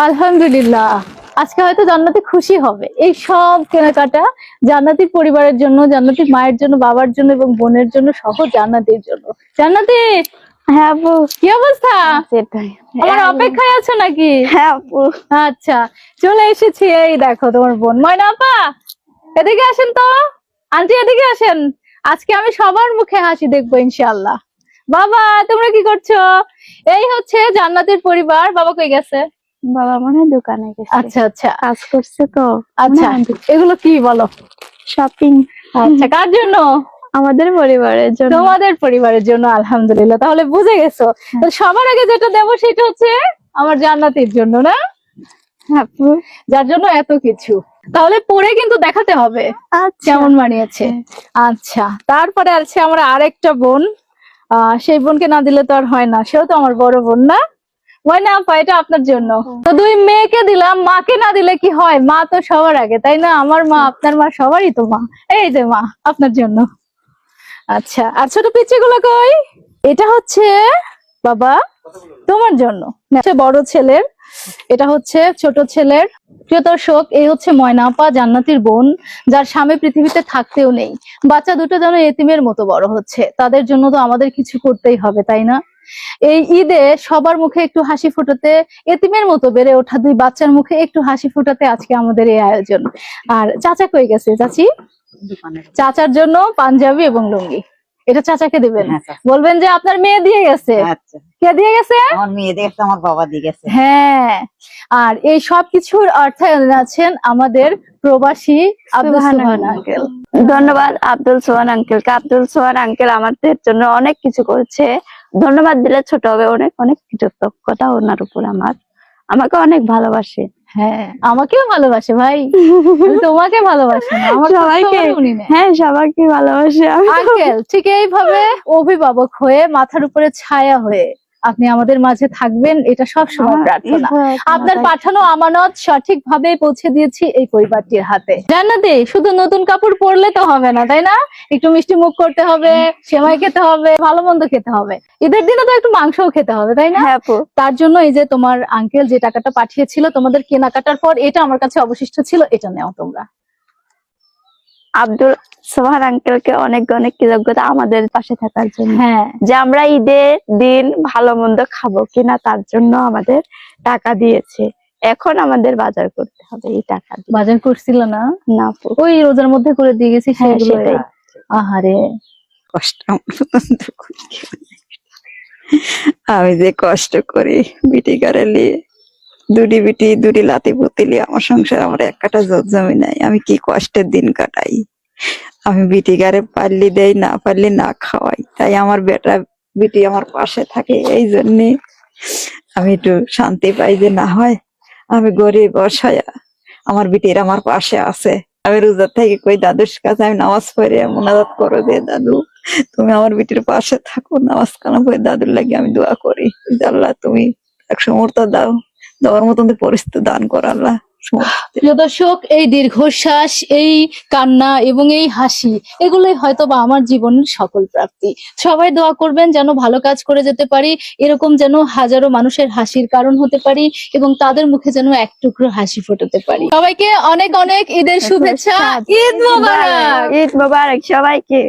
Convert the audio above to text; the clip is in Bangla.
আলহামদুলিল্লাহ, আজকে হয়তো জান্নাতি খুশি হবে। এই সব কেনাকাটা জান্নাতি পরিবারের জন্য, জান্নাতি মায়ের জন্য, বাবার জন্য এবং বোনের জন্য সহ জান্নাতির জন্য। জান্নাতি, হ্যাঁ আপু, কি অবস্থা? সেটাই। আমার অপেক্ষায় আছো নাকি? হ্যাঁ আপু। আচ্ছা, চলে এসেছি। এই দেখো তোমার বোন। ময়না আপা, এদিকে আসেন তো। আন্টি এদিকে আসেন। আজকে আমি সবার মুখে হাসি দেখবো ইনশাআল্লাহ। বাবা, তোমরা কি করছো? এই হচ্ছে জান্নাতের পরিবার। বাবা কই গেছে? বাবা মনে হয় দোকানে গেছে। আচ্ছা আচ্ছা, কাজ করছে তো। আচ্ছা, এগুলো কি বলো? শপিং। আচ্ছা, কার জন্য? আমাদের পরিবারের জন্য। তোমাদের পরিবারের জন্য। আলহামদুলিল্লাহ, তাহলে বুঝে গেছো। তো সবার আগে যেটা দেবো সেটা হচ্ছে আমার জান্নাতির জন্য, না? আপু, যার জন্য এত কিছু। তাহলে পরে কিন্তু দেখাতে হবে কেমন মানিয়েছে। আচ্ছা, তারপরে আছে আমার আরেকটা বোন। সেই বোনকে না দিলে তো আর হয় না, সেও তো আমার বড় বোন, না? ময়না আপা, এটা আপনার জন্য। তো দুই মেয়েকে দিলাম, মাকে না দিলে কি হয়? মা তো সবার আগে, তাই না? আমার মা, আপনার মা, সবারই তো মা। এই যে মা, আপনার জন্য। আচ্ছা, আর ছোট পিচ্চিগুলো কই? এটা হচ্ছে বাবা তোমার জন্য, বড় ছেলের। এটা হচ্ছে ছোট ছেলের। প্রিয় দর্শক, এই হচ্ছে ময়না আপা, জান্নাতির বোন, যার স্বামী পৃথিবীতে থাকতেও নেই। বাচ্চা দুটো যেন এতিমের মতো বড় হচ্ছে। তাদের জন্য তো আমাদের কিছু করতেই হবে, তাই না? এই ঈদে সবার মুখে একটু হাসি ফোটাতে, এতিমের মতো বেড়ে ওঠা দুই বাচ্চার মুখে একটু হাসি ফোটাতে আজকে আমাদের এই আয়োজন। আর চাচা কই গেছে? চাচি, চাচার জন্য পাঞ্জাবি এবং লুঙ্গি। এটা চাচাকে দিবেন। বলবেন যে আপনার মেয়ে দিয়ে গেছে। কে দিয়ে গেছে? আমার মেয়ে দিয়ে গেছে, আমার বাবা দিয়ে গেছে। হ্যাঁ, আর এই সব কিছুর অর্থায়নে আছেন আমাদের প্রবাসী আব্দুল সোহান আঙ্কেল। ধন্যবাদ আব্দুল সোহান আঙ্কেলকে। আব্দুল সোহান আঙ্কেল আমাদের জন্য অনেক কিছু করেছে। ধন্যবাদ দিলে ছোট হবে। অনেক অনেক কৃতজ্ঞতা ওনার উপর আমার। আমাকে অনেক ভালোবাসে। হ্যাঁ, আমাকেও ভালোবাসে ভাই। তোমাকে ভালোবাসে না, আমাকে সবাইকে। হ্যাঁ, সবাইকে ভালোবাসে আঙ্কেল। ঠিক এইভাবে অভিভাবক হয়ে, মাথার উপরে ছায়া হয়ে আপনি আমাদের মাঝে থাকবেন, এটা সবসময় প্রার্থনা। আপনার পাঠানো আমানত সঠিকভাবে পৌঁছে দিয়েছি এই পরিবারটির হাতে। জান্নাতি, শুধু নতুন কাপড় পরলে তো হবে না, তাই না? একটু মিষ্টি মুখ করতে হবে, সেমাই খেতে হবে, ভালো মন্দ খেতে হবে। ঈদের দিনে তো একটু মাংসও খেতে হবে, তাই না? তার জন্য এই যে তোমার আঙ্কেল যে টাকাটা পাঠিয়েছিল তোমাদের কেনাকাটার পর, এটা আমার কাছে অবশিষ্ট ছিল, এটা নেও তোমরা। আব্দুল সোহান আঙ্কেলকে অনেক অনেক কৃতজ্ঞতা আমাদের পাশে থাকার জন্য। হ্যাঁ, যে আমরা ঈদের দিন ভালো মন্দ খাবো কিনা তার জন্য আমাদের টাকা দিয়েছে। এখন আমাদের বাজার করতে হবে। এই টাকা বাজার করছিল না? না, ওই রোজার মধ্যে করে দিয়ে গেছি। সেটাই। আহারে, কষ্ট। আমি যে কষ্ট করি বিটি গাড়ালি, দুটি বিটি দুটি লাতি পুতিলি, আমার সংসার, আমার এক কাটা জমি নাই। আমি কি কষ্টের দিন কাটাই। আমি বিটি গাড়ে পারলি দেই, না পারলি না খাওয়াই। তাই আমার বেটা বিটি আমার পাশে থাকে। এই জন্যে আমি একটু শান্তি পাই যে না হয় আমি গরিব অসহায়, আমার বিটির আমার পাশে আছে। আমি রোজার থেকে কই দাদুর কাছে আমি নামাজ পড়ে মোনাজাত করো যে দাদু তুমি আমার বিটির পাশে থাকো। নামাজ কালাম পড়ে দাদুর লাগে আমি দোয়া করি, আল্লাহ তুমি এক সমর্থ দাও, দেওয়ার মতন পরিস্থিতি দান করো আল্লাহ। প্রিয় দর্শক, এই দীর্ঘশ্বাস, এই কান্না এবং এই হাসি, এগুলোই হয়তো বা আমার জীবনের সকল প্রাপ্তি। সবাই দোয়া করবেন যেন ভালো কাজ করে যেতে পারি, এরকম যেন হাজারো মানুষের হাসির কারণ হতে পারি এবং তাদের মুখে যেন এক টুকরো হাসি ফোটাতে পারি। সবাইকে অনেক অনেক ঈদের শুভেচ্ছা। ঈদ মোবারক। ঈদ মোবারক সবাইকে।